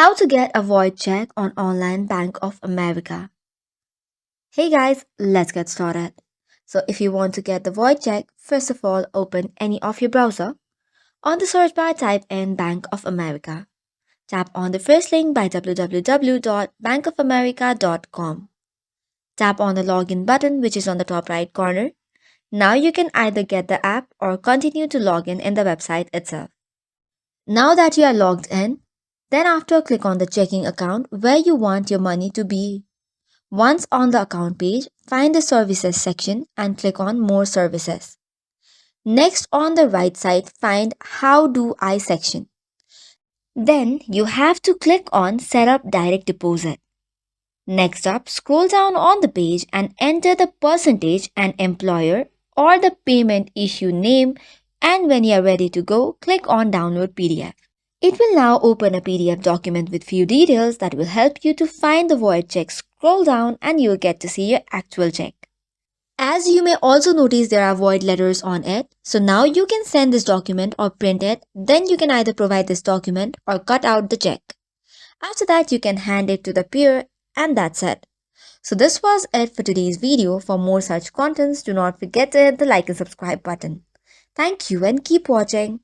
How to get a void check on online Bank of America. Hey guys, let's get started. So if you want to get the void check, first of all open any of your browser. On the search bar type in Bank of America. Tap on the first link by www.bankofamerica.com. Tap on the login button which is on the top right corner. Now you can either get the app or continue to log in the website itself. Now that you are logged in, then after click on the checking account where you want your money to be. Once on the account page, find the services section and click on more services. Next on the right side, find how do I section. Then you have to click on set up direct deposit. Next up, scroll down on the page and enter the percentage and employer or the payment issue name, and when you are ready to go, click on download PDF. It will now open a PDF document with few details that will help you to find the void check. Scroll down and you will get to see your actual check. As you may also notice, there are void letters on it. So now you can send this document or print it. Then you can either provide this document or cut out the check. After that, you can hand it to the peer, and that's it. So this was it for today's video. For more such contents, do not forget to hit the like and subscribe button. Thank you and keep watching.